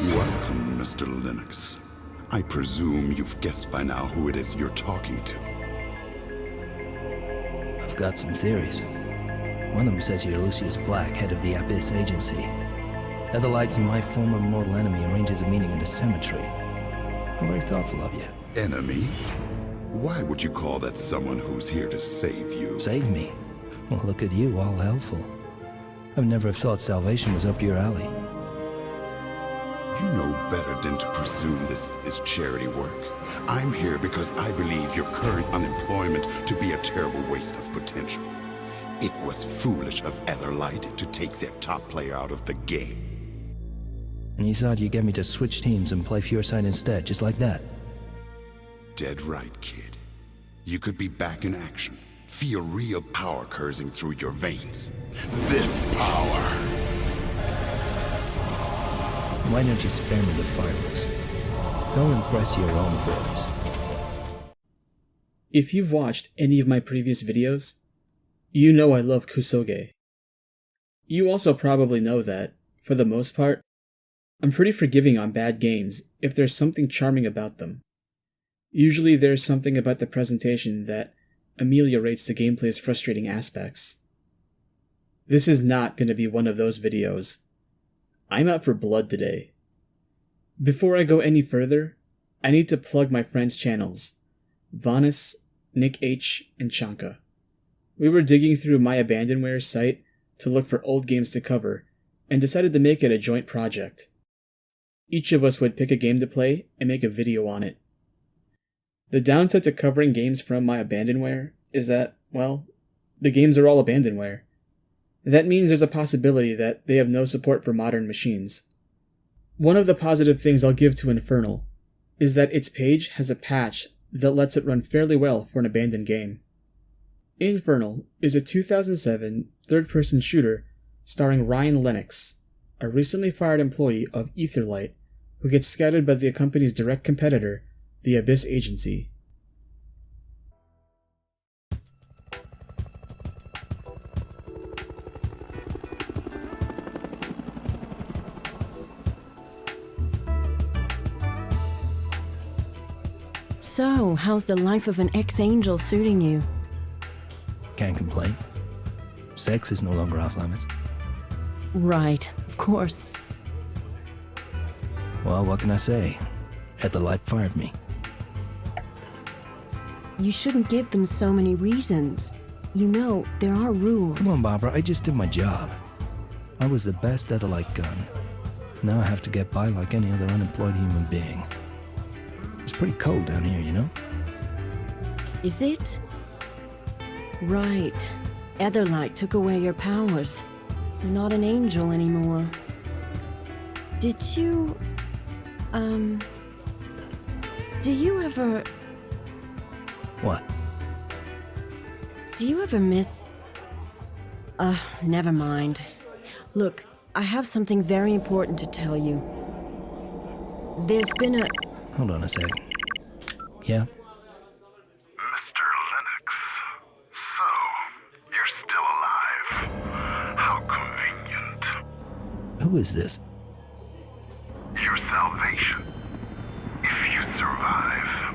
Welcome, Mr. Linux. I presume you've guessed by now who it is you're talking to. I've got some theories. One of them says you're Lucius Black, head of the Abyss Agency. Otherlights and my former mortal enemy arranges a meeting in the cemetery. I'm very thoughtful of you. Enemy? Why would you call that someone who's here to save you? Save me? Well, look at you, all helpful. I've never thought salvation was up your alley. You know better than to presume this is charity work. I'm here because I believe your current unemployment to be a terrible waste of potential. It was foolish of Etherlight to take their top player out of the game. And you thought you'd get me to switch teams and play your side instead, just like that? Dead right, kid. You could be back in action. Feel real power coursing through your veins. This power! Why don't you spare me the fireworks? Go impress your own boys. If you've watched any of my previous videos, you know I love Kusoge. You also probably know that, for the most part, I'm pretty forgiving on bad games if there's something charming about them. Usually there's something about the presentation that ameliorates the gameplay's frustrating aspects. This is not going to be one of those videos. I'm out for blood today. Before I go any further, I need to plug my friends' channels, Vanis, Nick H, and Chanka. We were digging through MyAbandonware's site to look for old games to cover, and decided to make it a joint project. Each of us would pick a game to play and make a video on it. The downside to covering games from MyAbandonware is that, well, the games are all abandonware. That means there's a possibility that they have no support for modern machines. One of the positive things I'll give to Infernal is that its page has a patch that lets it run fairly well for an abandoned game. Infernal is a 2007 third-person shooter starring Ryan Lennox, a recently fired employee of Etherlight who gets scouted by the company's direct competitor, the Abyss Agency. So, how's the life of an ex-angel suiting you? Can't complain. Sex is no longer off limits. Right, of course. Well, what can I say? Etherlight fired me. You shouldn't give them so many reasons. You know, there are rules. Come on, Barbara, I just did my job. I was the best Etherlight gun. Now I have to get by like any other unemployed human being. It's pretty cold down here, you know? Is it? Right. Etherlight took away your powers. You're not an angel anymore. Did you... Do you ever... What? Do you ever miss... never mind. Look, I have something very important to tell you. There's been a... Hold on a sec. Yeah? Mr. Linux. So, you're still alive. How convenient. Who is this? Your salvation. If you survive,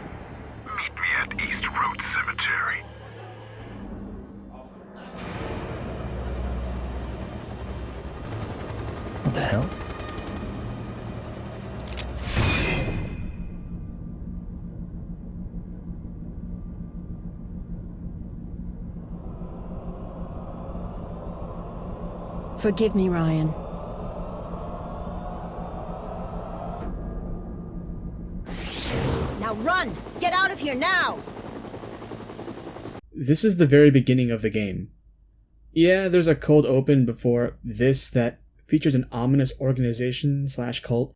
meet me at East Road Cemetery. What the hell? Forgive me, Ryan. Now run! Get out of here now! This is the very beginning of the game. Yeah, there's a cold open before this that features an ominous organization/cult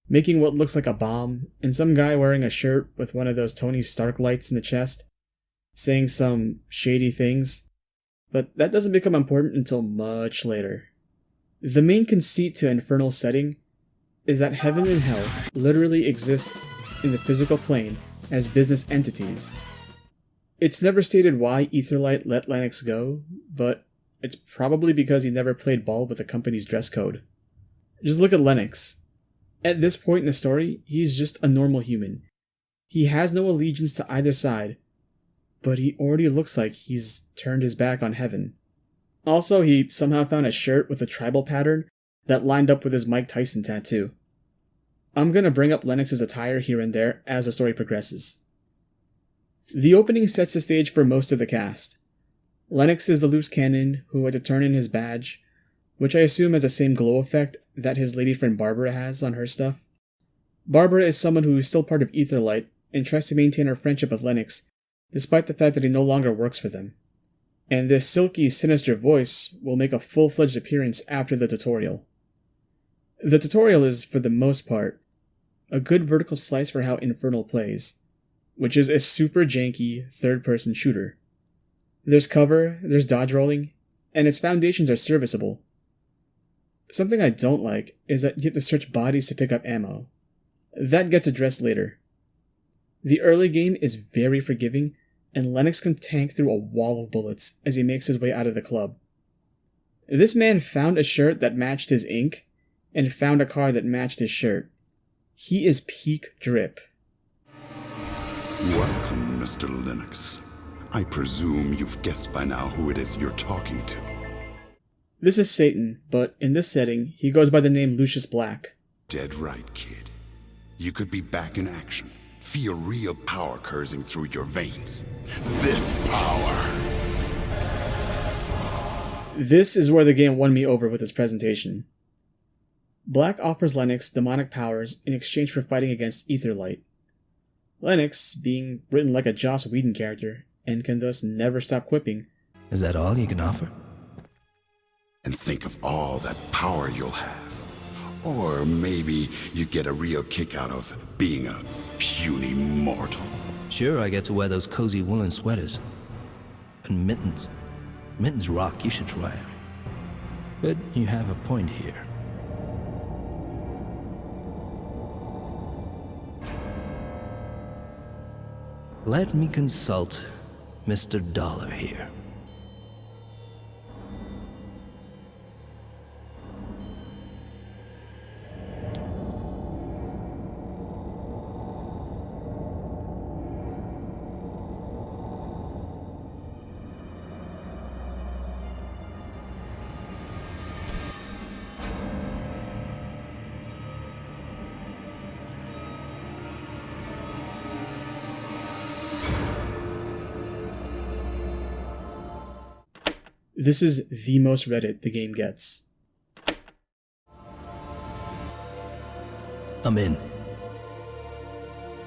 making what looks like a bomb, and some guy wearing a shirt with one of those Tony Stark lights in the chest, saying some shady things, but that doesn't become important until much later. The main conceit to Infernal's setting is that heaven and hell literally exist in the physical plane as business entities. It's never stated why Etherlight let Lennox go, but it's probably because he never played ball with the company's dress code. Just look at Lennox. At this point in the story, he's just a normal human. He has no allegiance to either side, but he already looks like he's turned his back on heaven. Also, he somehow found a shirt with a tribal pattern that lined up with his Mike Tyson tattoo. I'm gonna bring up Lennox's attire here and there as the story progresses. The opening sets the stage for most of the cast. Lennox is the loose cannon who had to turn in his badge, which I assume has the same glow effect that his lady friend Barbara has on her stuff. Barbara is someone who is still part of Aetherlight and tries to maintain her friendship with Lennox, despite the fact that he no longer works for them. And this silky, sinister voice will make a full-fledged appearance after the tutorial. The tutorial is, for the most part, a good vertical slice for how Infernal plays, which is a super janky third-person shooter. There's cover, there's dodge rolling, and its foundations are serviceable. Something I don't like is that you have to search bodies to pick up ammo. That gets addressed later. The early game is very forgiving, and Lennox can tank through a wall of bullets as he makes his way out of the club. This man found a shirt that matched his ink, and found a car that matched his shirt. He is peak drip. Welcome, Mr. Lennox. I presume you've guessed by now who it is you're talking to. This is Satan, but in this setting, he goes by the name Lucius Black. Dead right, kid. You could be back in action. Feel real power coursing through your veins. This power! This is where the game won me over with its presentation. Black offers Lennox demonic powers in exchange for fighting against Aetherlight. Lennox, being written like a Joss Whedon character, and can thus never stop quipping. Is that all you can offer? And think of all that power you'll have. Or maybe you get a real kick out of being a puny mortal. Sure, I get to wear those cozy woolen sweaters. And mittens. Mittens rock, you should try them. But you have a point here. Let me consult Mr. Dollar here. This is the most Reddit the game gets. I'm in.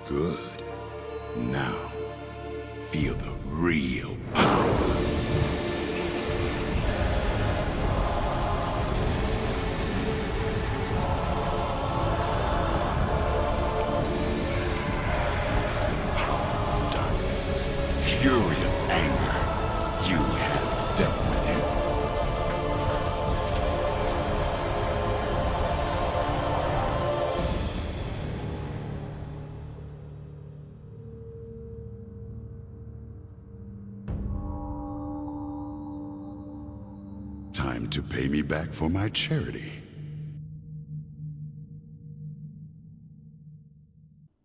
Good. Now, feel the real power. This is power of darkness. Furious anger. You have dealt with him. Time to pay me back for my charity.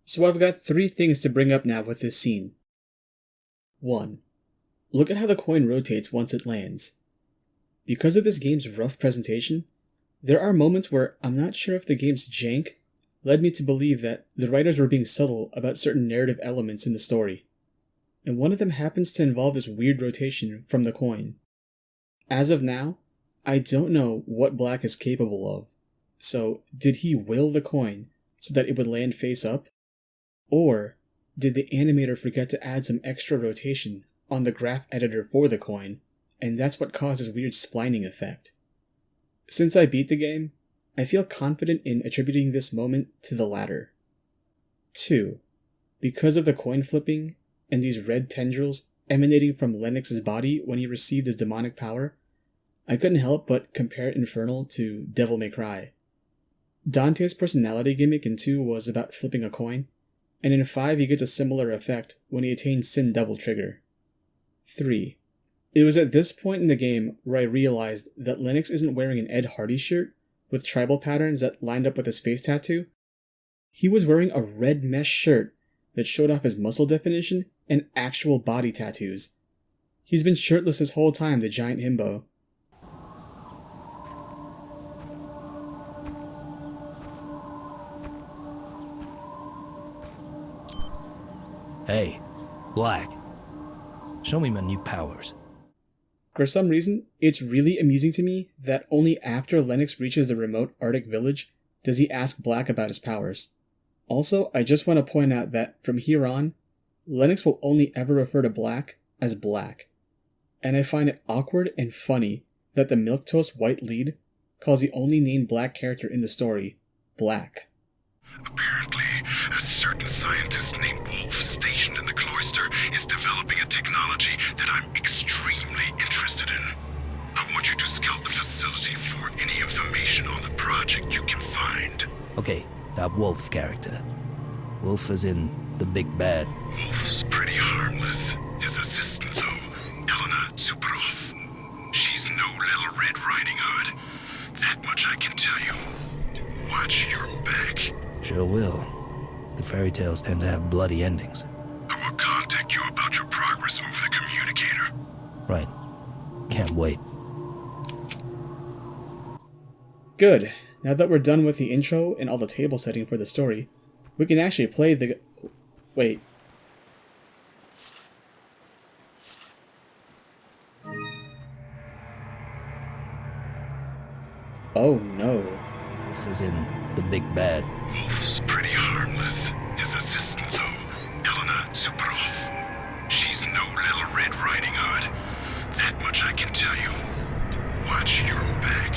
So I've got 3 things to bring up now with this scene. 1. Look at how the coin rotates once it lands. Because of this game's rough presentation, there are moments where I'm not sure if the game's jank led me to believe that the writers were being subtle about certain narrative elements in the story. And one of them happens to involve this weird rotation from the coin. As of now, I don't know what Black is capable of. So, did he will the coin so that it would land face up? Or did the animator forget to add some extra rotation on the graph editor for the coin, and that's what caused this weird splining effect? Since I beat the game, I feel confident in attributing this moment to the latter. 2. Because of the coin flipping and these red tendrils emanating from Lennox's body when he received his demonic power, I couldn't help but compare Infernal to Devil May Cry. Dante's personality gimmick in 2 was about flipping a coin, and in 5 he gets a similar effect when he attains Sin Devil Trigger. 3. It was at this point in the game where I realized that Lennox isn't wearing an Ed Hardy shirt with tribal patterns that lined up with his face tattoo, He was wearing a red mesh shirt that showed off his muscle definition and actual body tattoos. He's been shirtless this whole time, the giant himbo. Hey, Black. Show me my new powers. For some reason, it's really amusing to me that only after Lennox reaches the remote Arctic village does he ask Black about his powers. Also, I just want to point out that from here on, Lennox will only ever refer to Black as Black. And I find it awkward and funny that the milquetoast white lead calls the only named Black character in the story Black. Apparently, a certain scientist named Wolf stationed in the cloister is developing a technology that I'm extremely interested in. I want you to scout the facility for any information on the project you can find. Okay, that Wolf character. Wolf is in the big bad. Wolf's pretty harmless. His assistant, though, Elena Zuparov. She's no little Red Riding Hood. That much I can tell you. Watch your back. Sure will. The fairy tales tend to have bloody endings. I will contact you about your progress over the communicator. Right. Can't wait. Good. Now that we're done with the intro and all the table setting for the story, we can actually play the... Wait. Oh no. Wolf is in the big bad. Wolf's pretty harmless. His assistant, though, Elena Zuparov. She's no little Red Riding Hood. That much I can tell you. Watch your back.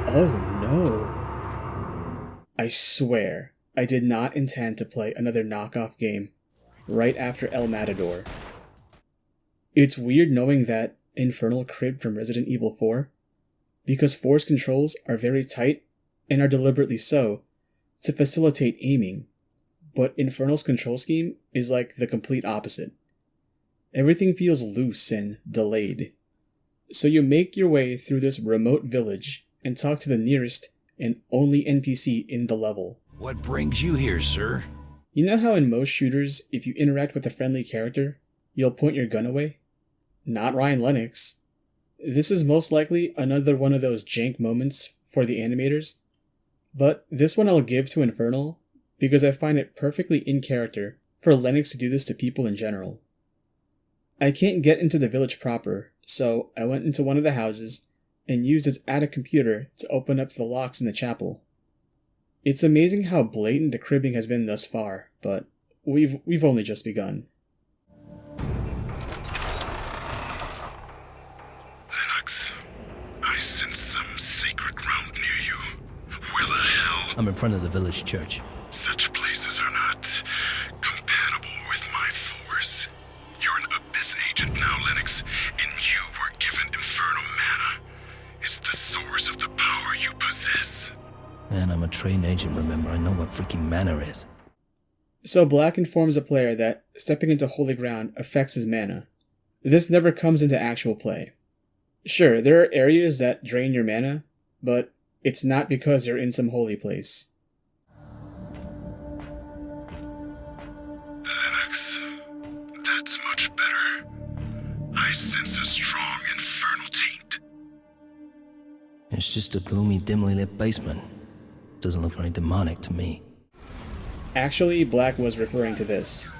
Oh no. I swear, I did not intend to play another knockoff game right after El Matador. It's weird knowing that Infernal cribbed from Resident Evil 4, because 4's controls are very tight and are deliberately so, to facilitate aiming, but Infernal's control scheme is like the complete opposite. Everything feels loose and delayed. So you make your way through this remote village and talk to the nearest and only NPC in the level. What brings you here, sir? You know how in most shooters, if you interact with a friendly character, you'll point your gun away? Not Ryan Lennox. This is most likely another one of those jank moments for the animators, but this one I'll give to Infernal because I find it perfectly in character for Lennox to do this to people in general. I can't get into the village proper, so I went into one of the houses and used its attic computer to open up the locks in the chapel. It's amazing how blatant the cribbing has been thus far, but we've only just begun. Lennox, I sense some sacred ground near you. Where the hell? I'm in front of the village church. Such places are not compatible with my force. You're an Abyss agent now, Lennox, and you were given Infernal mana. It's the source of the power you possess. Man, I'm a trained agent, remember. I know what freaking mana is. So Black informs a player that stepping into holy ground affects his mana. This never comes into actual play. Sure, there are areas that drain your mana, but it's not because you're in some holy place. Lennox, that's much better. I sense a strong infernal taint. It's just a gloomy, dimly lit basement. Doesn't look very demonic to me. Actually, Black was referring to this.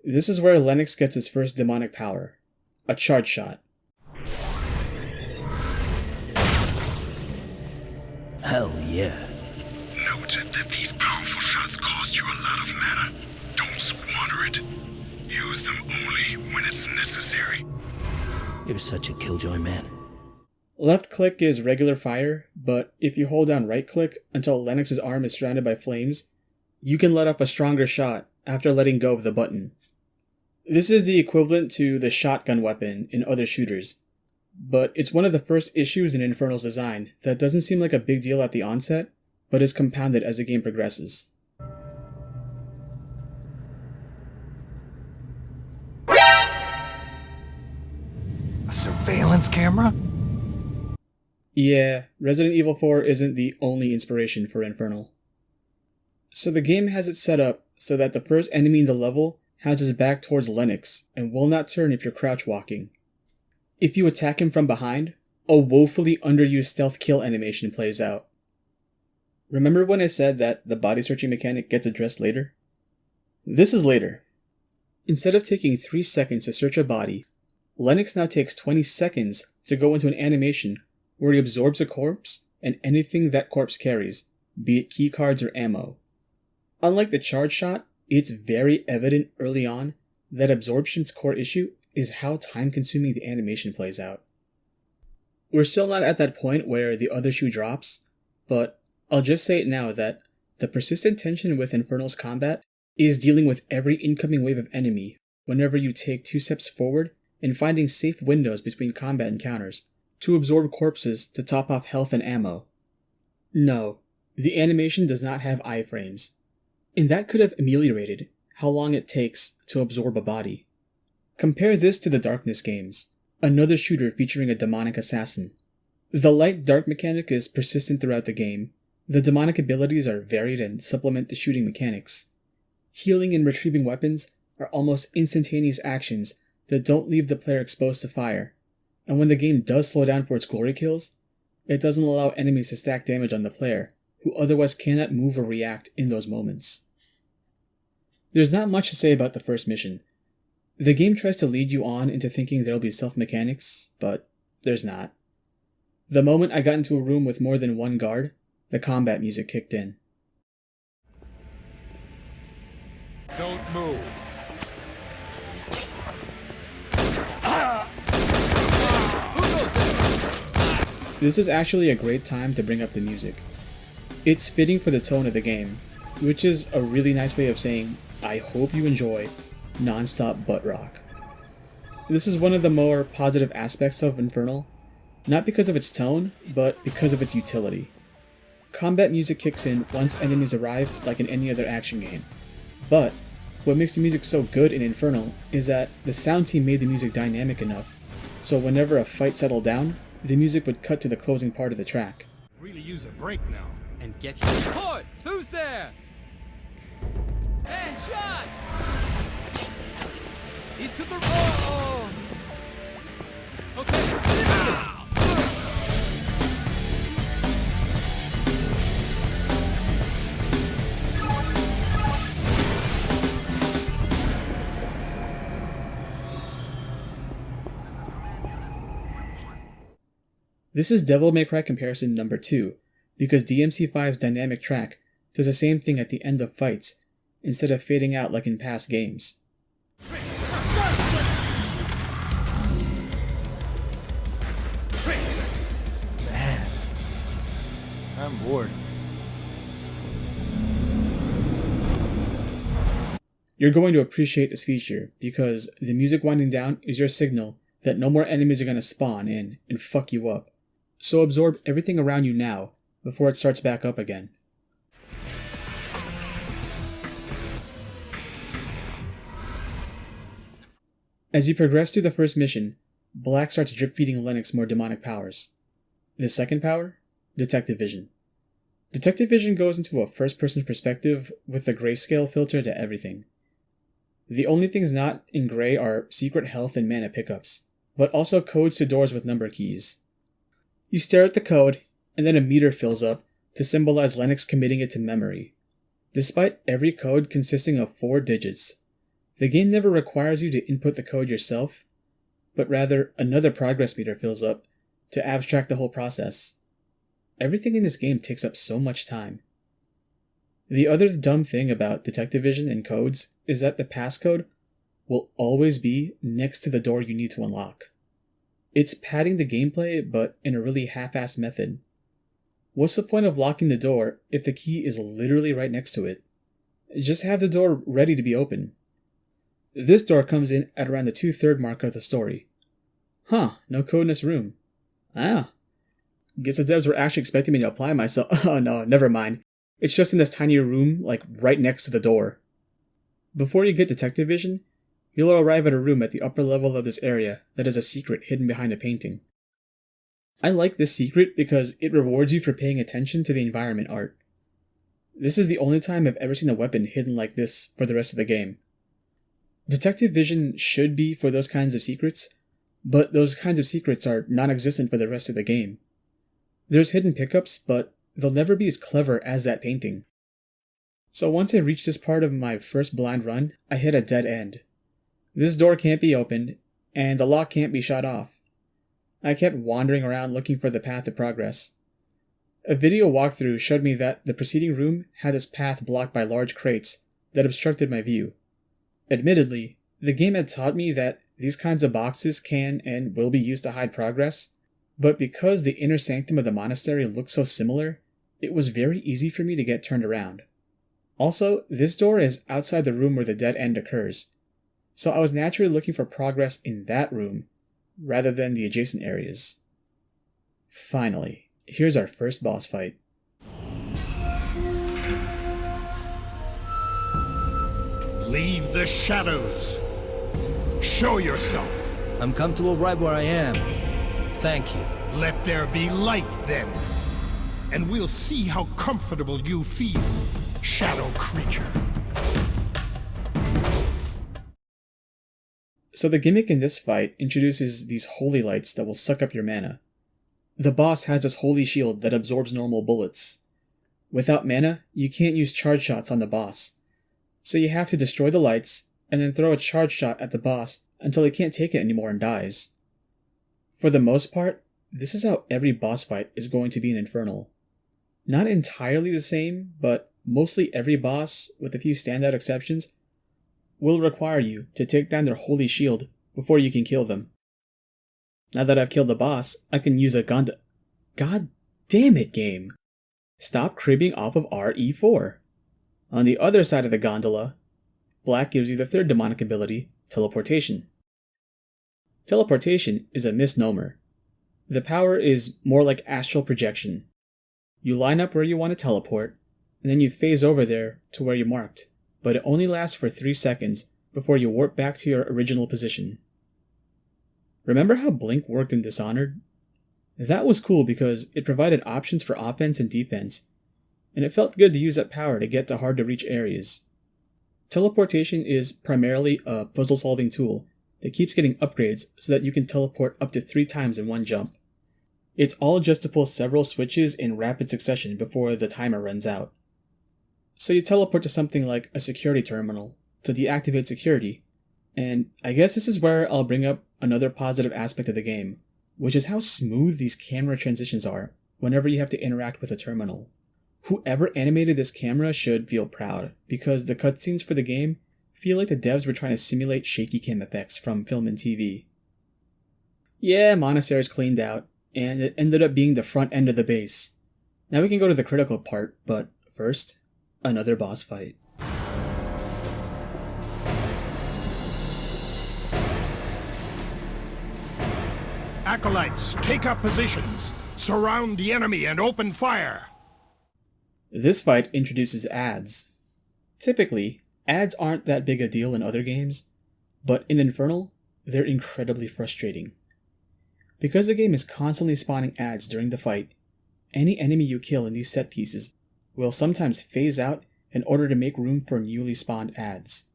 This is where Lennox gets his first demonic power, a charge shot. Hell yeah. Note that these powerful shots cost you a lot of mana. Don't squander it. Use them only when it's necessary. You're such a killjoy, man. Left click is regular fire, but if you hold down right click until Lennox's arm is surrounded by flames, you can let off a stronger shot after letting go of the button. This is the equivalent to the shotgun weapon in other shooters, but it's one of the first issues in Infernal's design that doesn't seem like a big deal at the onset, but is compounded as the game progresses. A surveillance camera? Yeah, Resident Evil 4 isn't the only inspiration for Infernal. So the game has it set up so that the first enemy in the level has his back towards Lennox and will not turn if you're crouch walking. If you attack him from behind, a woefully underused stealth kill animation plays out. Remember when I said that the body searching mechanic gets addressed later? This is later. Instead of taking 3 seconds to search a body, Lennox now takes 20 seconds to go into an animation where he absorbs a corpse and anything that corpse carries, be it keycards or ammo. Unlike the charge shot, it's very evident early on that absorption's core issue is how time-consuming the animation plays out. We're still not at that point where the other shoe drops, but I'll just say it now that the persistent tension with Infernal's combat is dealing with every incoming wave of enemy whenever you take 2 steps forward and finding safe windows between combat encounters to absorb corpses to top off health and ammo. No, the animation does not have iframes, and that could have ameliorated how long it takes to absorb a body. Compare this to the Darkness games, another shooter featuring a demonic assassin. The light-dark mechanic is persistent throughout the game. The demonic abilities are varied and supplement the shooting mechanics. Healing and retrieving weapons are almost instantaneous actions that don't leave the player exposed to fire, and when the game does slow down for its glory kills, it doesn't allow enemies to stack damage on the player, who otherwise cannot move or react in those moments. There's not much to say about the first mission. The game tries to lead you on into thinking there'll be stealth mechanics, but there's not. The moment I got into a room with more than one guard, the combat music kicked in. Don't move. This is actually a great time to bring up the music. It's fitting for the tone of the game, which is a really nice way of saying, I hope you enjoy non-stop butt rock. This is one of the more positive aspects of Infernal, not because of its tone, but because of its utility. Combat music kicks in once enemies arrive like in any other action game. But what makes the music so good in Infernal is that the sound team made the music dynamic enough, so whenever a fight settled down, the music would cut to the closing part of the track. Really use a break now. And get your report! Who's there? And shot! He's to the oh! Okay. This is Devil May Cry comparison number 2, because DMC5's dynamic track does the same thing at the end of fights, instead of fading out like in past games. Man, I'm bored. You're going to appreciate this feature, because the music winding down is your signal that no more enemies are going to spawn in and fuck you up. So absorb everything around you now, before it starts back up again. As you progress through the first mission, Black starts drip-feeding Lennox more demonic powers. The second power? Detective Vision. Detective Vision goes into a first-person perspective with a grayscale filter to everything. The only things not in gray are secret health and mana pickups, but also codes to doors with number keys. You stare at the code, and then a meter fills up to symbolize Lennox committing it to memory. Despite every code consisting of 4 digits, the game never requires you to input the code yourself, but rather another progress meter fills up to abstract the whole process. Everything in this game takes up so much time. The other dumb thing about Detective Vision and codes is that the passcode will always be next to the door you need to unlock. It's padding the gameplay, but in a really half-assed method. What's the point of locking the door if the key is literally right next to it? Just have the door ready to be open. This door comes in at around the 2/3 mark of the story. Huh, no code in this room. Ah. Guess the devs were actually expecting me to apply myself. Oh no, never mind. It's just in this tiny room, like right next to the door. Before you get detective vision, you'll arrive at a room at the upper level of this area that has a secret hidden behind a painting. I like this secret because it rewards you for paying attention to the environment art. This is the only time I've ever seen a weapon hidden like this for the rest of the game. Detective vision should be for those kinds of secrets, but those kinds of secrets are non-existent for the rest of the game. There's hidden pickups, but they'll never be as clever as that painting. So once I reach this part of my first blind run, I hit a dead end. This door can't be opened, and the lock can't be shut off. I kept wandering around looking for the path of progress. A video walkthrough showed me that the preceding room had this path blocked by large crates that obstructed my view. Admittedly, the game had taught me that these kinds of boxes can and will be used to hide progress, but because the inner sanctum of the monastery looked so similar, it was very easy for me to get turned around. Also, this door is outside the room where the dead end occurs, so I was naturally looking for progress in that room, rather than the adjacent areas. Finally, here's our first boss fight. Leave the shadows. Show yourself. I'm comfortable right where I am. Thank you. Let there be light then. And we'll see how comfortable you feel, shadow creature. So the gimmick in this fight introduces these holy lights that will suck up your mana. The boss has this holy shield that absorbs normal bullets. Without mana, you can't use charge shots on the boss. So you have to destroy the lights, and then throw a charge shot at the boss until he can't take it anymore and dies. For the most part, this is how every boss fight is going to be in Infernal. Not entirely the same, but mostly every boss, with a few standout exceptions, will require you to take down their holy shield before you can kill them. Now that I've killed the boss, I can use a God damn it, game! Stop cribbing off of RE4. On the other side of the gondola, black gives you the third demonic ability, teleportation. Teleportation is a misnomer. The power is more like astral projection. You line up where you want to teleport, and then you phase over there to where you marked, but it only lasts for 3 seconds before you warp back to your original position. Remember how Blink worked in Dishonored? That was cool because it provided options for offense and defense, and it felt good to use that power to get to hard-to-reach areas. Teleportation is primarily a puzzle-solving tool that keeps getting upgrades so that you can teleport up to 3 times in one jump. It's all just to pull several switches in rapid succession before the timer runs out. So you teleport to something like a security terminal to deactivate security, and I guess this is where I'll bring up another positive aspect of the game, which is how smooth these camera transitions are whenever you have to interact with a terminal. Whoever animated this camera should feel proud, because the cutscenes for the game feel like the devs were trying to simulate shaky cam effects from film and TV. Yeah, Monastery's cleaned out, and it ended up being the front end of the base. Now we can go to the critical part, but first, another boss fight. Acolytes, take up positions. Surround the enemy and open fire. This fight introduces ads. Typically, ads aren't that big a deal in other games, but in Infernal, they're incredibly frustrating. Because the game is constantly spawning ads during the fight, any enemy you kill in these set pieces will sometimes phase out in order to make room for newly spawned ads.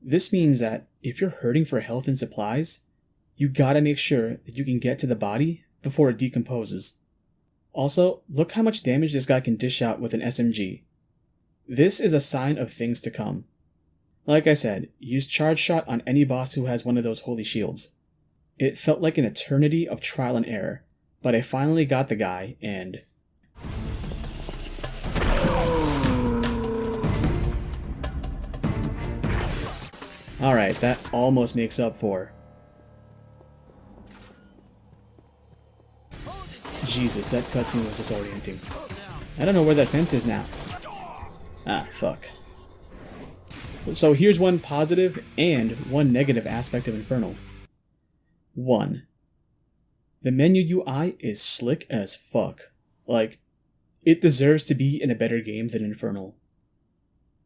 This means that if you're hurting for health and supplies, you gotta make sure that you can get to the body before it decomposes. Also, look how much damage this guy can dish out with an SMG. This is a sign of things to come. Like I said, use charge shot on any boss who has one of those holy shields. It felt like an eternity of trial and error, but I finally got the guy, and... Alright, that almost makes up for... Jesus, that cutscene was disorienting. I don't know where that fence is now. Ah, fuck. So here's one positive and one negative aspect of Infernal. 1. The menu UI is slick as fuck. Like, it deserves to be in a better game than Infernal.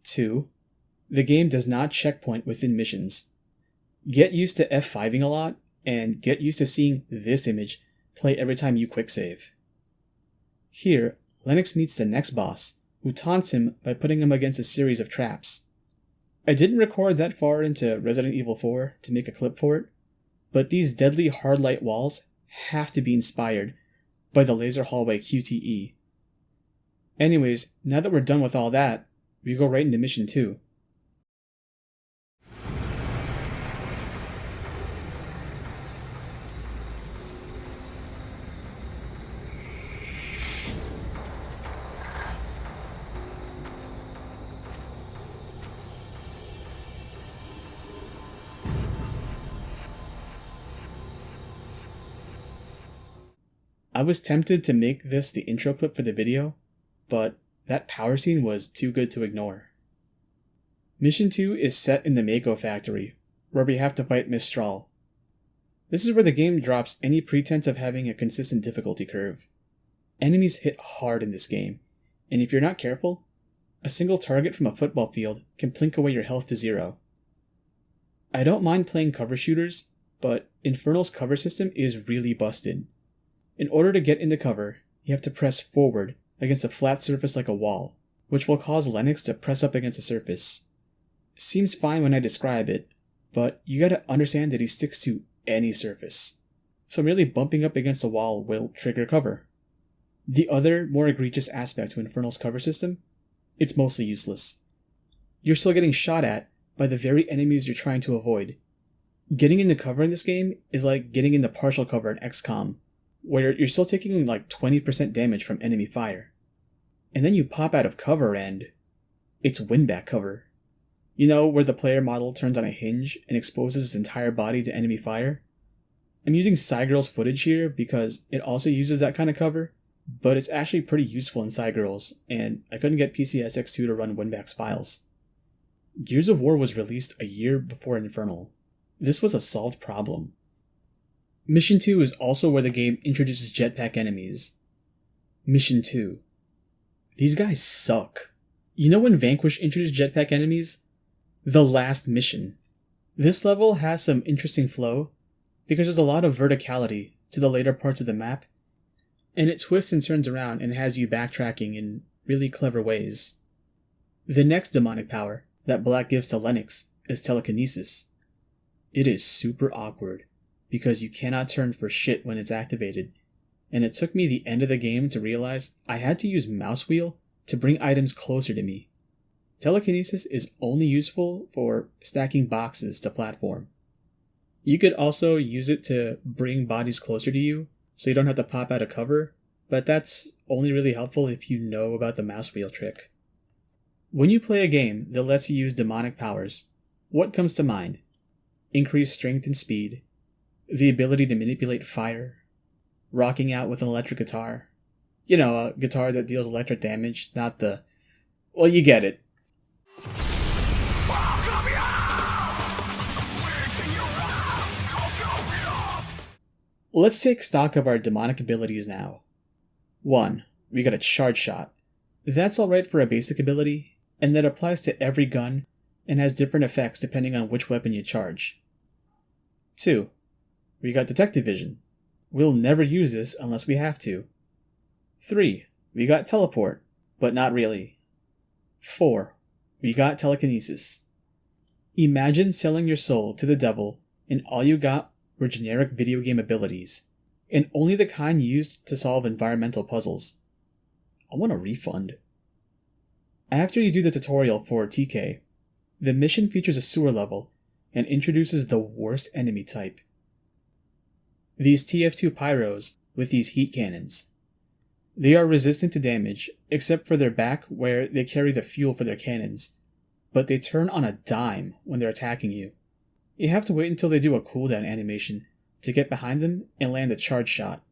2. The game does not checkpoint within missions. Get used to F5ing a lot, and get used to seeing this image play every time you quick save. Here, Lennox meets the next boss, who taunts him by putting him against a series of traps. I didn't record that far into Resident Evil 4 to make a clip for it, but these deadly hard light walls have to be inspired by the laser hallway QTE. Anyways, now that we're done with all that, we go right into Mission 2. I was tempted to make this the intro clip for the video, but that power scene was too good to ignore. Mission 2 is set in the Mako factory, where we have to fight Mistral. This is where the game drops any pretense of having a consistent difficulty curve. Enemies hit hard in this game, and if you're not careful, a single target from a football field can plink away your health to 0. I don't mind playing cover shooters, but Infernal's cover system is really busted. In order to get into cover, you have to press forward against a flat surface like a wall, which will cause Lennox to press up against a surface. Seems fine when I describe it, but you gotta understand that he sticks to any surface. So merely bumping up against a wall will trigger cover. The other, more egregious aspect to Infernal's cover system, it's mostly useless. You're still getting shot at by the very enemies you're trying to avoid. Getting into cover in this game is like getting into partial cover in XCOM, where you're still taking like 20% damage from enemy fire. And then you pop out of cover and it's win-back cover. You know, where the player model turns on a hinge and exposes its entire body to enemy fire? I'm using Cygirl's footage here because it also uses that kind of cover, but it's actually pretty useful in Cygirl's, and I couldn't get PCSX2 to run win-back's files. Gears of War was released a year before Infernal. This was a solved problem. Mission 2 is also where the game introduces jetpack enemies. Mission 2. These guys suck. You know when Vanquish introduced jetpack enemies? The last mission. This level has some interesting flow, because there's a lot of verticality to the later parts of the map, and it twists and turns around and has you backtracking in really clever ways. The next demonic power that Black gives to Lennox is telekinesis. It is super awkward, because you cannot turn for shit when it's activated, and it took me the end of the game to realize I had to use mouse wheel to bring items closer to me. Telekinesis is only useful for stacking boxes to platform. You could also use it to bring bodies closer to you, so you don't have to pop out of cover, but that's only really helpful if you know about the mouse wheel trick. When you play a game that lets you use demonic powers, what comes to mind? Increased strength and speed, the ability to manipulate fire, rocking out with an electric guitar. You know, a guitar that deals electric damage, not the... Well, you get it. Let's take stock of our demonic abilities now. 1. We got a charge shot. That's alright for a basic ability, and that applies to every gun and has different effects depending on which weapon you charge. 2. We got detective vision. We'll never use this unless we have to. 3. We got teleport, but not really. 4. We got telekinesis. Imagine selling your soul to the devil and all you got were generic video game abilities, and only the kind used to solve environmental puzzles. I want a refund. After you do the tutorial for TK, the mission features a sewer level and introduces the worst enemy type. These TF2 pyros with these heat cannons. They are resistant to damage, except for their back where they carry the fuel for their cannons, but they turn on a dime when they're attacking you. You have to wait until they do a cooldown animation to get behind them and land a charge shot.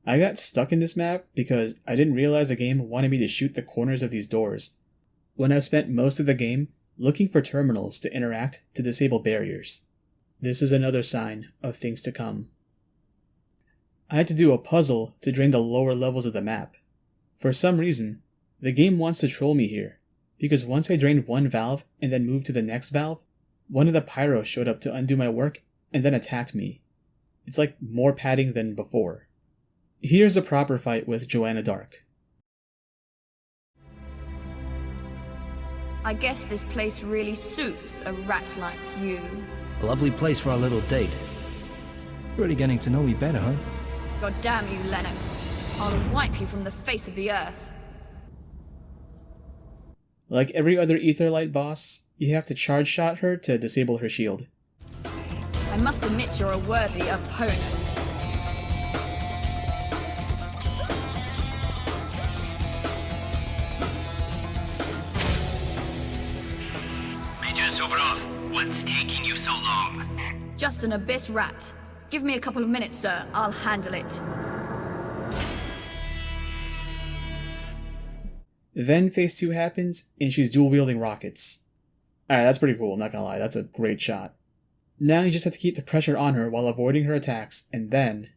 I got stuck in this map because I didn't realize the game wanted me to shoot the corners of these doors, when I've spent most of the game looking for terminals to interact to disable barriers. This is another sign of things to come. I had to do a puzzle to drain the lower levels of the map. For some reason, the game wants to troll me here, because once I drained one valve and then moved to the next valve, one of the pyros showed up to undo my work and then attacked me. It's like more padding than before. Here's a proper fight with Joanna Dark. I guess this place really suits a rat like you. A lovely place for our little date. Really getting to know me better, huh? God damn you, Lennox. I'll wipe you from the face of the earth. Like every other Aetherlight boss, you have to charge shot her to disable her shield. I must admit you're a worthy opponent. Major Soberov, what's taking you so long? Just an abyss rat. Give me a couple of minutes, sir. I'll handle it. Then phase 2 happens, and she's dual-wielding rockets. Alright, that's pretty cool, not gonna lie, that's a great shot. Now you just have to keep the pressure on her while avoiding her attacks, and then...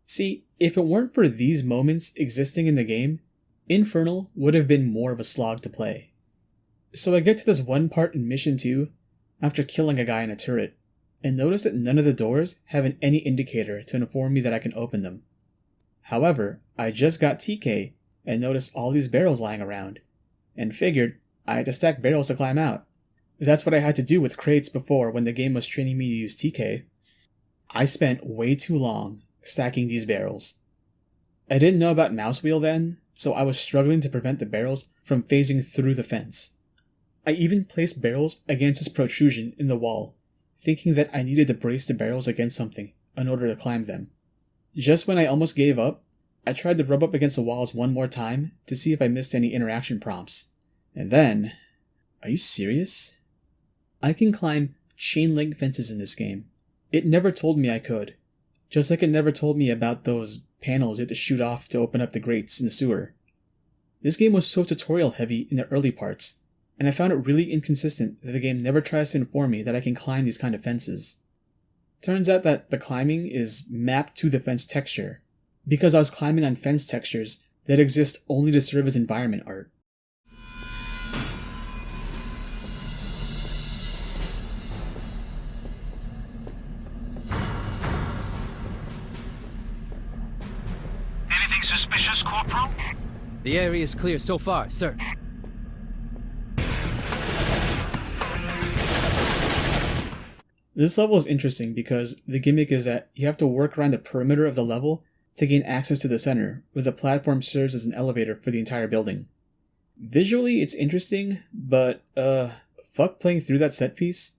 See, if it weren't for these moments existing in the game, Infernal would have been more of a slog to play. So I get to this one part in Mission 2, after killing a guy in a turret, and notice that none of the doors have any indicator to inform me that I can open them. However, I just got TK and noticed all these barrels lying around, and figured I had to stack barrels to climb out. That's what I had to do with crates before when the game was training me to use TK. I spent way too long stacking these barrels. I didn't know about mouse wheel then, so I was struggling to prevent the barrels from phasing through the fence. I even placed barrels against this protrusion in the wall, thinking that I needed to brace the barrels against something in order to climb them. Just when I almost gave up, I tried to rub up against the walls one more time to see if I missed any interaction prompts. And then... Are you serious? I can climb chain link fences in this game. It never told me I could. Just like it never told me about those panels you had to shoot off to open up the grates in the sewer. This game was so tutorial heavy in the early parts, and I found it really inconsistent that the game never tries to inform me that I can climb these kind of fences. Turns out that the climbing is mapped to the fence texture, because I was climbing on fence textures that exist only to serve as environment art. Anything suspicious, Corporal? The area is clear so far, sir. This level is interesting because the gimmick is that you have to work around the perimeter of the level to gain access to the center, where the platform serves as an elevator for the entire building. Visually, it's interesting, but fuck playing through that set piece.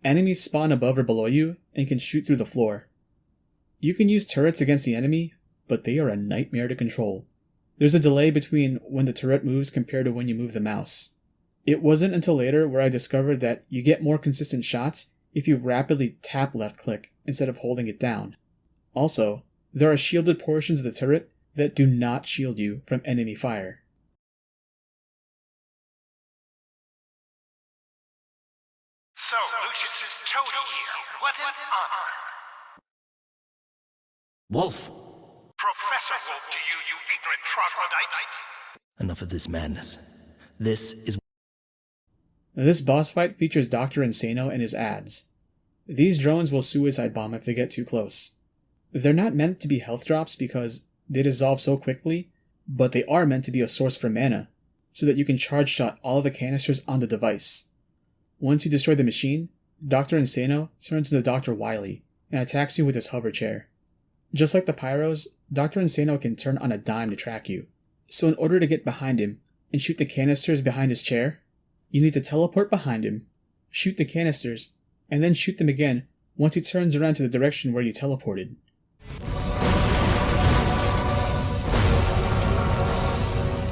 Enemies spawn above or below you and can shoot through the floor. You can use turrets against the enemy, but they are a nightmare to control. There's a delay between when the turret moves compared to when you move the mouse. It wasn't until later where I discovered that you get more consistent shots if you rapidly tap left click instead of holding it down. Also, there are shielded portions of the turret that do not shield you from enemy fire. So, Lucius's toady here. What an honor. Wolf! Professor Wolf to you, you ignorant troglodyte. Enough of this madness. This is... This boss fight features Dr. Insano and his ads. These drones will suicide bomb if they get too close. They're not meant to be health drops because they dissolve so quickly, but they are meant to be a source for mana, so that you can charge shot all of the canisters on the device. Once you destroy the machine, Dr. Insano turns into Dr. Wily and attacks you with his hover chair. Just like the pyros, Dr. Insano can turn on a dime to track you, so in order to get behind him and shoot the canisters behind his chair, you need to teleport behind him, shoot the canisters, and then shoot them again once he turns around to the direction where you teleported.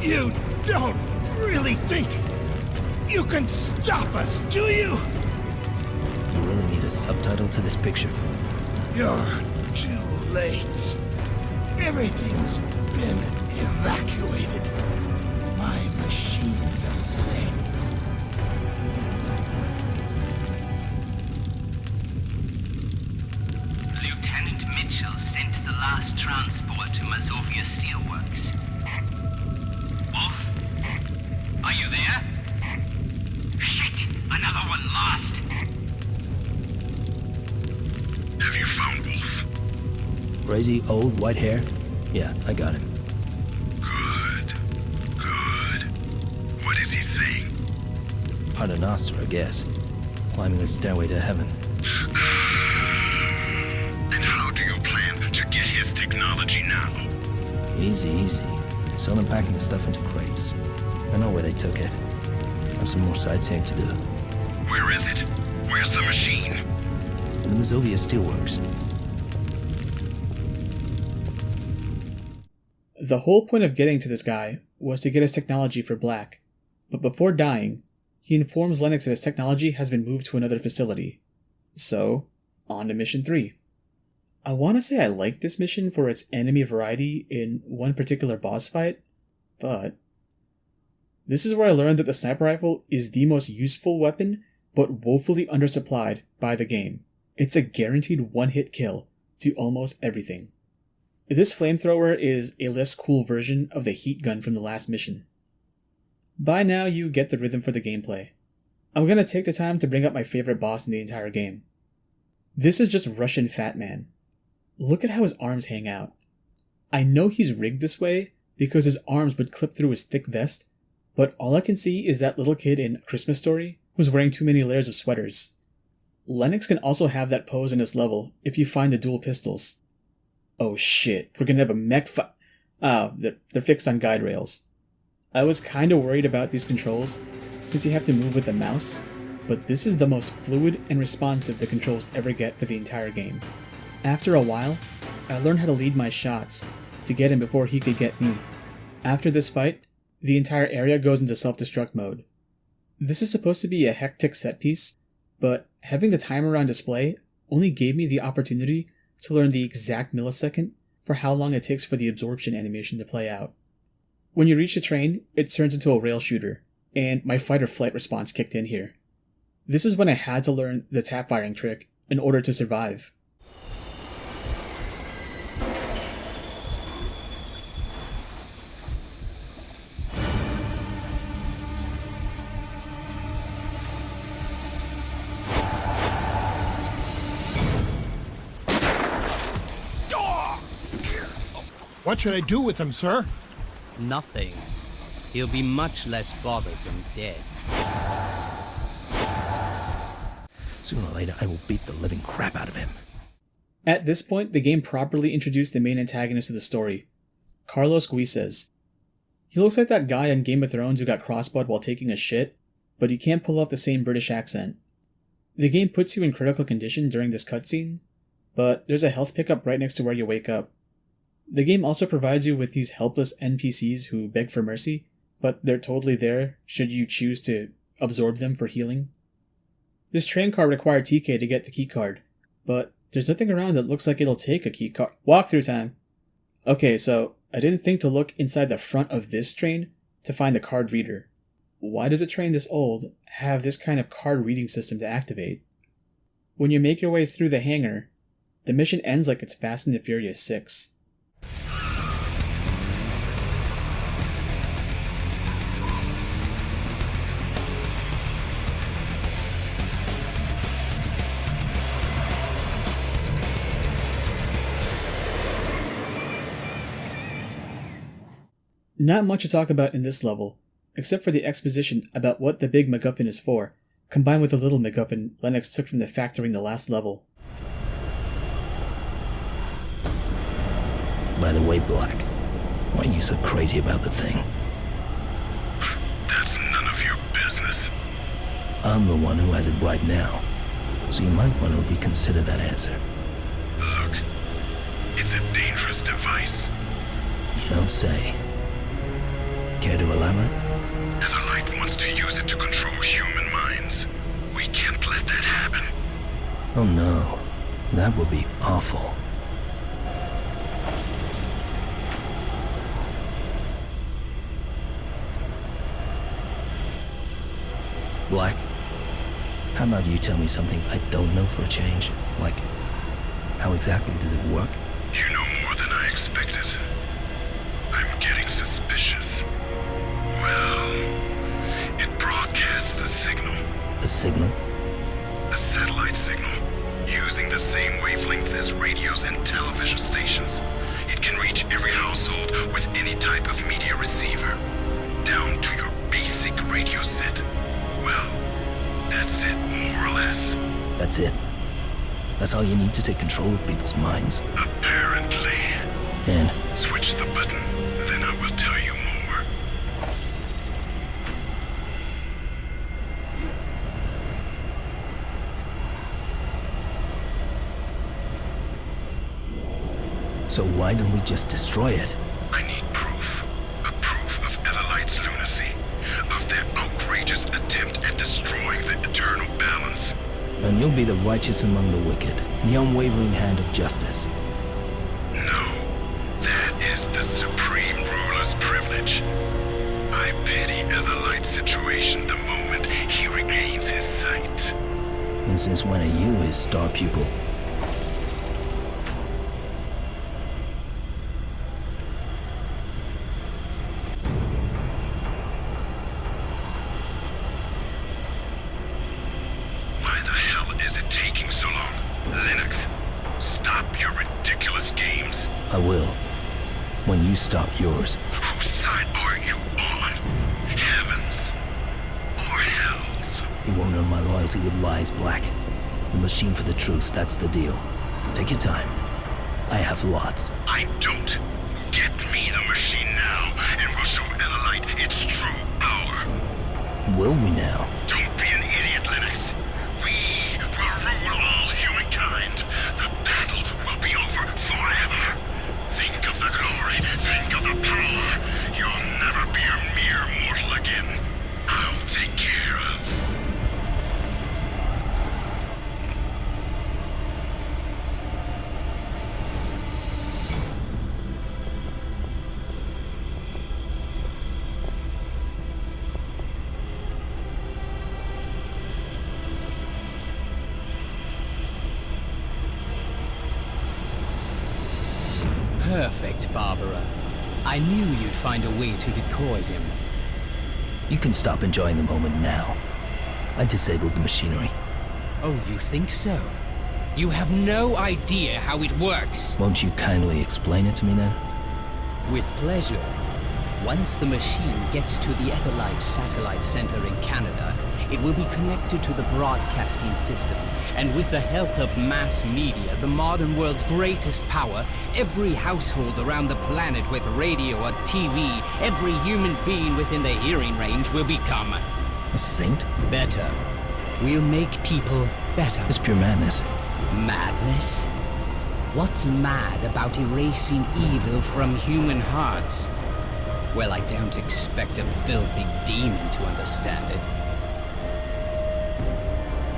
You don't really think you can stop us, do you? You really need a subtitle to this picture. You're too late. Everything's been evacuated. My machine's safe. Lieutenant Mitchell sent the last transport to Mazovia Steelworks. Wolf? Are you there? Shit! Another one lost! Have you found Wolf? Crazy, old, white hair? Yeah, I got him. Good. Good. What is he saying? Paternoster, I guess. Climbing the stairway to heaven. And how do you plan to get his technology now? Easy, easy. Saw them packing the stuff into crates. I know where they took it. Have some more sightseeing to do. Where is it? Where's the machine? In the Mazovia Steelworks. The whole point of getting to this guy was to get his technology for Black, but before dying, he informs Lennox that his technology has been moved to another facility. So, on to Mission 3. I want to say I like this mission for its enemy variety in one particular boss fight, but this is where I learned that the sniper rifle is the most useful weapon, but woefully undersupplied by the game. It's a guaranteed one-hit kill to almost everything. This flamethrower is a less cool version of the heat gun from the last mission. By now you get the rhythm for the gameplay. I'm going to take the time to bring up my favorite boss in the entire game. This is just Russian Fat Man. Look at how his arms hang out. I know he's rigged this way because his arms would clip through his thick vest, but all I can see is that little kid in Christmas Story who's wearing too many layers of sweaters. Lennox can also have that pose in this level if you find the dual pistols. Oh shit, we're gonna have a mech fight. Oh, they're fixed on guide rails. I was kinda worried about these controls, since you have to move with the mouse, but this is the most fluid and responsive the controls ever get for the entire game. After a while, I learned how to lead my shots to get him before he could get me. After this fight, the entire area goes into self-destruct mode. This is supposed to be a hectic set piece, but having the timer on display only gave me the opportunity to learn the exact millisecond for how long it takes for the absorption animation to play out. When you reach the train, it turns into a rail shooter, and my fight or flight response kicked in here. This is when I had to learn the tap firing trick in order to survive. What should I do with him, sir? Nothing. He'll be much less bothersome dead. Sooner or later, I will beat the living crap out of him. At this point, the game properly introduced the main antagonist of the story, Carlos Guises. He looks like that guy on Game of Thrones who got crossbowed while taking a shit, but he can't pull off the same British accent. The game puts you in critical condition during this cutscene, but there's a health pickup right next to where you wake up. The game also provides you with these helpless NPCs who beg for mercy, but they're totally there should you choose to absorb them for healing. This train car required TK to get the keycard, but there's nothing around that looks like it'll take a keycard. Walkthrough time! Okay, so I didn't think to look inside the front of this train to find the card reader. Why does a train this old have this kind of card reading system to activate? When you make your way through the hangar, the mission ends like it's Fast and the Furious 6. Not much to talk about in this level, except for the exposition about what the big MacGuffin is for, combined with the little MacGuffin Lennox took from the factory in the last level. By the way, Black, why are you so crazy about the thing? That's none of your business. I'm the one who has it right now, so you might want to reconsider that answer. Look, it's a dangerous device. You don't say. Care to elaborate? Etherlight wants to use it to control human minds. We can't let that happen. Oh no, that would be awful. Black, how about you tell me something I don't know for a change? Like, how exactly does it work? You know more than I expected. I'm getting suspicious. Well, it broadcasts a signal. A signal? A satellite signal, using the same wavelengths as radios and television stations. It can reach every household with any type of media receiver, down to your basic radio set. Well, that's it, more or less. That's it? That's all you need to take control of people's minds? Apparently. And? Switch the button, then I will tell you more. So why don't we just destroy it? I need proof. A proof of Etherlight's lunacy. Of their outrageous attempt at destroying the eternal balance. And you'll be the righteous among the wicked, the unwavering hand of justice. No. That is the Supreme Ruler's privilege. I pity Etherlight's situation the moment he regains his sight. And since when are you his star pupil? Why the hell is it taking so long? Linux, stop your ridiculous games. I will. When you stop yours. Whose side are you on? Heavens or hells? You won't earn my loyalty with lies, Black. The machine for the truth, that's the deal. Take your time. I have lots. I don't. Get me the machine now, and we'll show Etherlight its true power. Will we now? Don't be an idiot, Linux. We will rule all humankind. The battle will be over forever. Think of the glory. Think of the power. You'll never be a mere mortal again. I'll take care of. Perfect, Barbara. I knew you'd find a way to decoy him. You can stop enjoying the moment now. I disabled the machinery. Oh, you think so? You have no idea how it works. Won't you kindly explain it to me then? With pleasure. Once the machine gets to the Etherlight Satellite Center in Canada, it will be connected to the broadcasting system. And with the help of mass media, the modern world's greatest power, every household around the planet with radio or TV, every human being within the hearing range will become... a saint? Better. We'll make people better. It's pure madness. Madness? What's mad about erasing evil from human hearts? Well, I don't expect a filthy demon to understand it.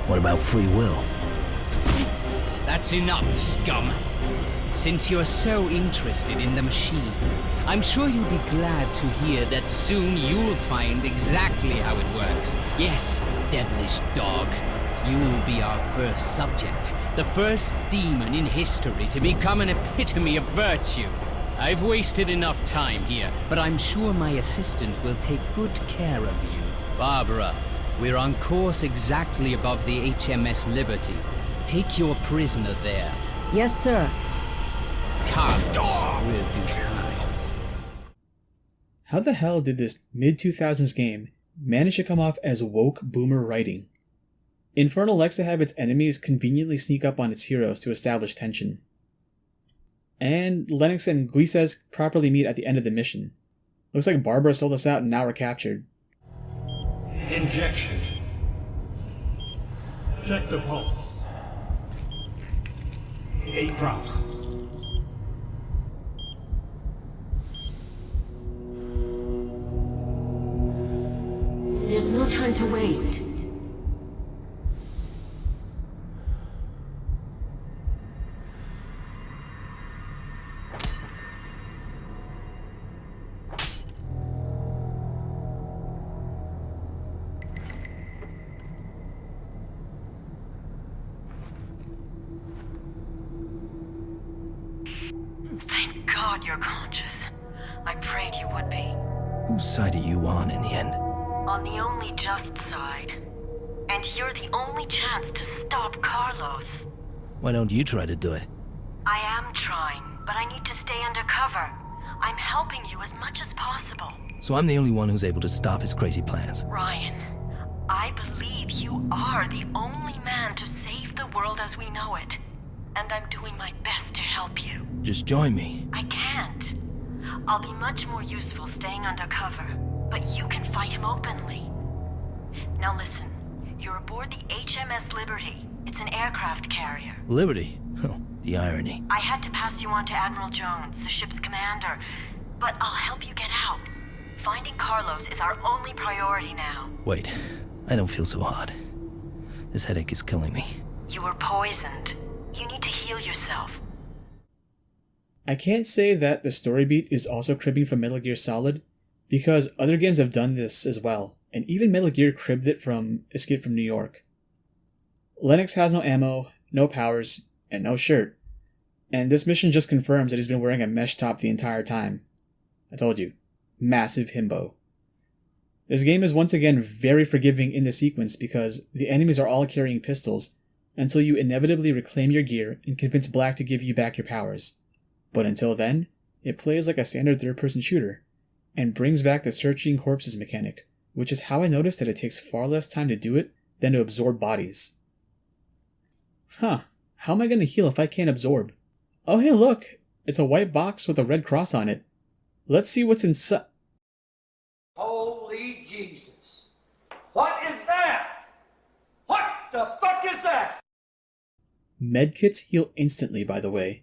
What about free will? That's enough, scum. Since you're so interested in the machine, I'm sure you'll be glad to hear that soon you'll find exactly how it works. Yes, devilish dog. You'll be our first subject, the first demon in history to become an epitome of virtue. I've wasted enough time here, but I'm sure my assistant will take good care of you. Barbara, we're on course exactly above the HMS Liberty. Take your prisoner there. Yes, sir. Carlos will do fine. How the hell did this mid-2000s game manage to come off as woke boomer writing? Infernal likes to have its enemies conveniently sneak up on its heroes to establish tension. And Lennox and Guises properly meet at the end of the mission. Looks like Barbara sold us out and now we're captured. Injection. Check the pulse. 8 drops. There's no time to waste. Thank God you're conscious. I prayed you would be. Whose side are you on in the end? On the only just side. And you're the only chance to stop Carlos. Why don't you try to do it? I am trying, but I need to stay undercover. I'm helping you as much as possible. So I'm the only one who's able to stop his crazy plans. Ryan, I believe you are the only man to save the world as we know it. And I'm doing my best to help you. Just join me. I can't. I'll be much more useful staying undercover, but you can fight him openly. Now listen, you're aboard the HMS Liberty. It's an aircraft carrier. Liberty? Oh, the irony. I had to pass you on to Admiral Jones, the ship's commander, but I'll help you get out. Finding Carlos is our only priority now. Wait, I don't feel so hot. This headache is killing me. You were poisoned. You need to heal yourself. I can't say that the story beat is also cribbing from Metal Gear Solid, because other games have done this as well, and even Metal Gear cribbed it from Escape from New York. Lennox has no ammo, no powers, and no shirt, and this mission just confirms that he's been wearing a mesh top the entire time. I told you, massive himbo. This game is once again very forgiving in the sequence because the enemies are all carrying pistols, until you inevitably reclaim your gear and convince Black to give you back your powers. But until then, it plays like a standard third-person shooter, and brings back the searching corpses mechanic, which is how I noticed that it takes far less time to do it than to absorb bodies. Huh, how am I going to heal if I can't absorb? Oh hey look, it's a white box with a red cross on it. Let's see what's inside. Holy Jesus. What is that? What the fuck is that? Medkits heal instantly, by the way.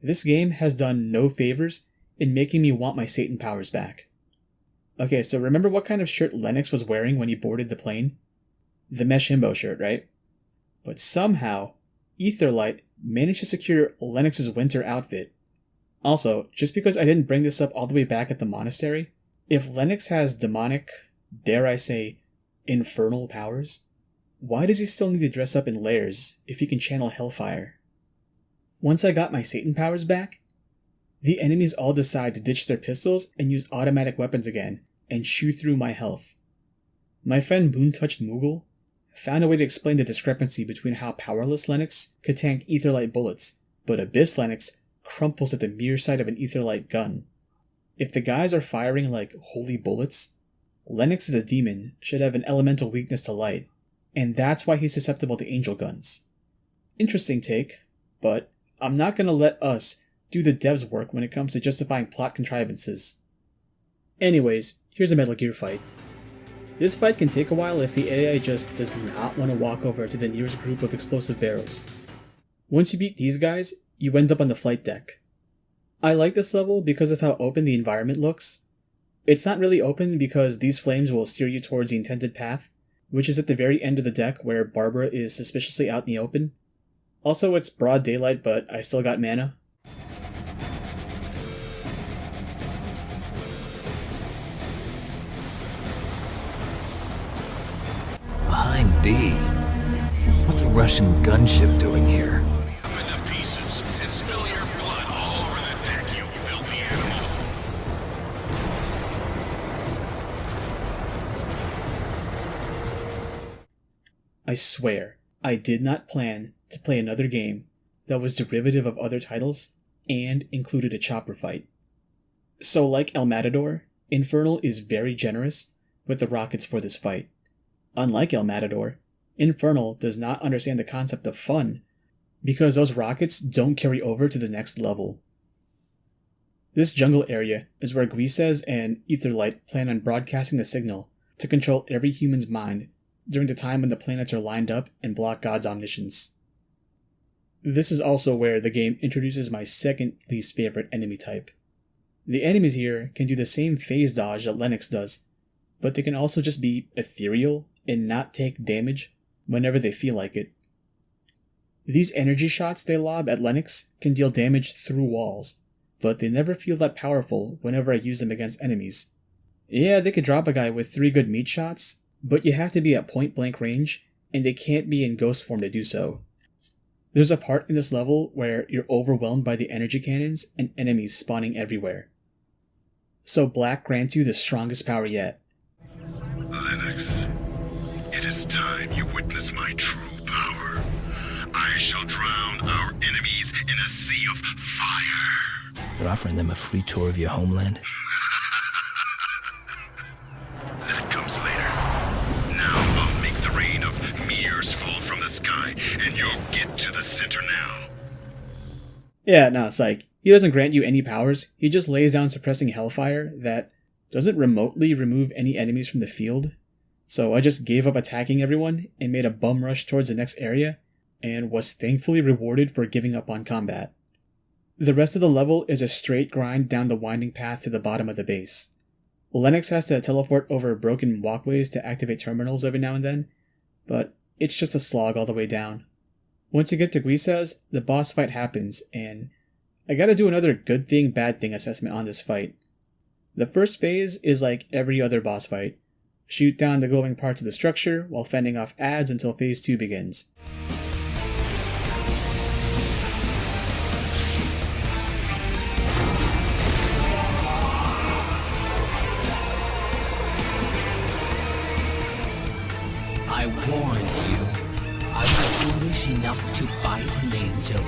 This game has done no favors in making me want my Satan powers back. Okay, so remember what kind of shirt Lennox was wearing when he boarded the plane? The mesh himbo shirt, right? But somehow, Etherlight managed to secure Lennox's winter outfit. Also, just because I didn't bring this up all the way back at the monastery, if Lennox has demonic, dare I say, infernal powers, why does he still need to dress up in layers if he can channel hellfire? Once I got my Satan powers back, the enemies all decide to ditch their pistols and use automatic weapons again and chew through my health. My friend Moon-Touched Moogle found a way to explain the discrepancy between how powerless Lennox could tank Etherlight bullets, but Abyss Lennox crumples at the mere sight of an Etherlight gun. If the guys are firing like holy bullets, Lennox as a demon should have an elemental weakness to light, and that's why he's susceptible to angel guns. Interesting take, but I'm not going to let us do the devs' work when it comes to justifying plot contrivances. Anyways, here's a Metal Gear fight. This fight can take a while if the AI just does not want to walk over to the nearest group of explosive barrels. Once you beat these guys, you end up on the flight deck. I like this level because of how open the environment looks. It's not really open because these flames will steer you towards the intended path, which is at the very end of the deck where Barbara is suspiciously out in the open. Also, it's broad daylight, but I still got mana. Behind D. What's a Russian gunship doing here? I swear, I did not plan to play another game that was derivative of other titles and included a chopper fight. So like El Matador, Infernal is very generous with the rockets for this fight. Unlike El Matador, Infernal does not understand the concept of fun because those rockets don't carry over to the next level. This jungle area is where Guises and Etherlight plan on broadcasting the signal to control every human's mind during the time when the planets are lined up and block God's omniscience. This is also where the game introduces my second least favorite enemy type. The enemies here can do the same phase dodge that Lennox does, but they can also just be ethereal and not take damage whenever they feel like it. These energy shots they lob at Lennox can deal damage through walls, but they never feel that powerful whenever I use them against enemies. Yeah, they could drop a guy with 3 good meat shots, but you have to be at point blank range, and they can't be in ghost form to do so. There's a part in this level where you're overwhelmed by the energy cannons and enemies spawning everywhere. So Black grants you the strongest power yet. Lennox, it is time you witness my true power. I shall drown our enemies in a sea of fire. You're offering them a free tour of your homeland? That comes later. Now I'll make the rain of meteors fall from the sky, and you'll get to the center now. Yeah, no, it's like, he doesn't grant you any powers, he just lays down suppressing hellfire that doesn't remotely remove any enemies from the field. So I just gave up attacking everyone and made a bum rush towards the next area, and was thankfully rewarded for giving up on combat. The rest of the level is a straight grind down the winding path to the bottom of the base. Lennox has to teleport over broken walkways to activate terminals every now and then, but it's just a slog all the way down. Once you get to Guisa's, the boss fight happens, and I gotta do another good thing, bad thing assessment on this fight. The first phase is like every other boss fight. Shoot down the glowing parts of the structure while fending off adds until phase 2 begins. I warned you. Are you foolish enough to fight an angel?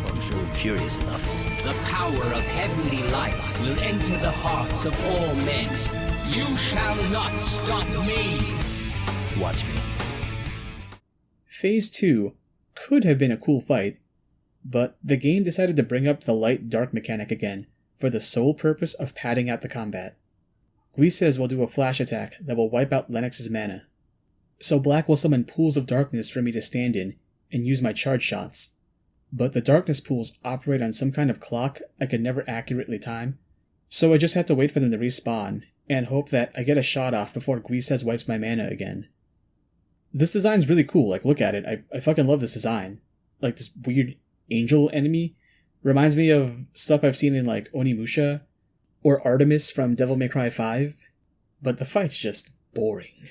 I'm sure I'm furious enough. The power of heavenly light will enter the hearts of all men. You shall not stop me. Watch me. Phase 2 could have been a cool fight, but the game decided to bring up the light-dark mechanic again for the sole purpose of padding out the combat. Guises will do a flash attack that will wipe out Lennox's mana. So Black will summon pools of darkness for me to stand in and use my charge shots. But the darkness pools operate on some kind of clock I could never accurately time, so I just had to wait for them to respawn and hope that I get a shot off before Guises wipes my mana again. This design's really cool, like look at it, I fucking love this design. Like this weird angel enemy reminds me of stuff I've seen in like Onimusha or Artemis from Devil May Cry 5, but the fight's just boring.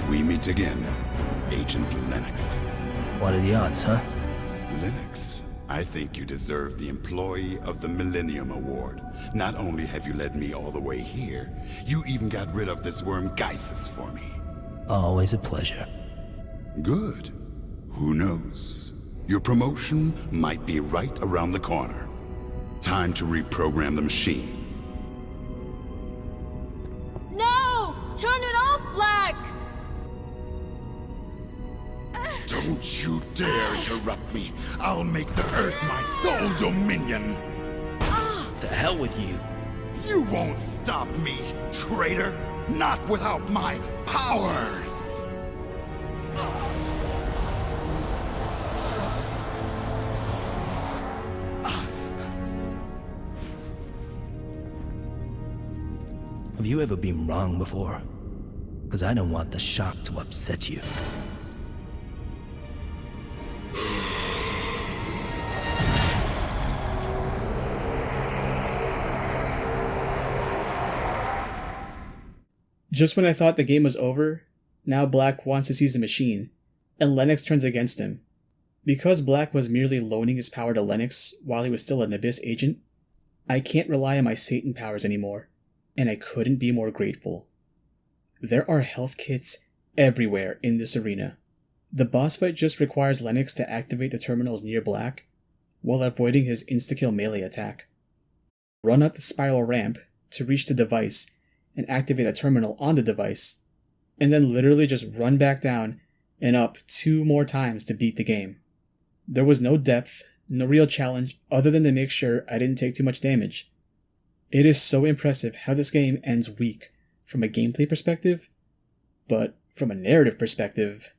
We meet again, Agent Lennox. What are the odds, huh? Lennox, I think you deserve the Employee of the Millennium Award. Not only have you led me all the way here, you even got rid of this worm Geisis for me. Always a pleasure. Good. Who knows? Your promotion might be right around the corner. Time to reprogram the machine. No! Turn it off, Black! Don't you dare interrupt me. I'll make the Earth my sole dominion. To hell with you. You won't stop me, traitor. Not without my powers. Have you ever been wrong before? Because I don't want the shock to upset you. Just when I thought the game was over, now Black wants to seize the machine, and Lennox turns against him. Because Black was merely loaning his power to Lennox while he was still an Abyss agent, I can't rely on my Satan powers anymore, and I couldn't be more grateful. There are health kits everywhere in this arena. The boss fight just requires Lennox to activate the terminals near Black, while avoiding his insta-kill melee attack. Run up the spiral ramp to reach the device and activate a terminal on the device, and then literally just run back down and up 2 more times to beat the game. There was no depth, no real challenge other than to make sure I didn't take too much damage. It is so impressive how this game ends weak from a gameplay perspective, but from a narrative perspective,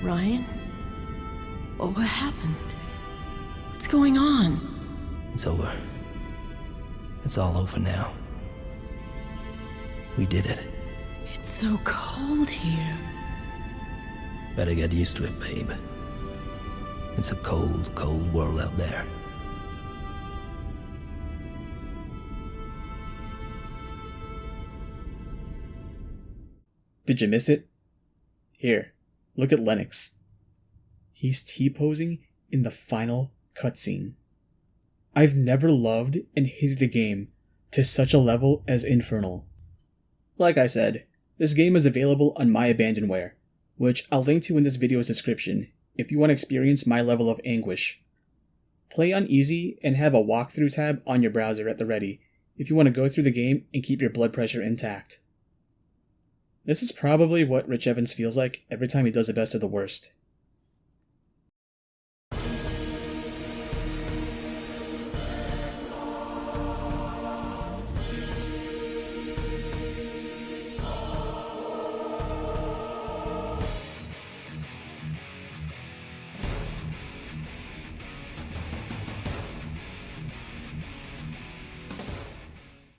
Ryan? What happened? What's going on? It's over. It's all over now. We did it. It's so cold here. Better get used to it, babe. It's a cold, cold world out there. Did you miss it? Here, look at Lennox. He's T-posing in the final cutscene. I've never loved and hated a game to such a level as Infernal. Like I said, this game is available on MyAbandonware, which I'll link to in this video's description if you want to experience my level of anguish. Play on easy and have a walkthrough tab on your browser at the ready if you want to go through the game and keep your blood pressure intact. This is probably what Rich Evans feels like every time he does the best of the worst.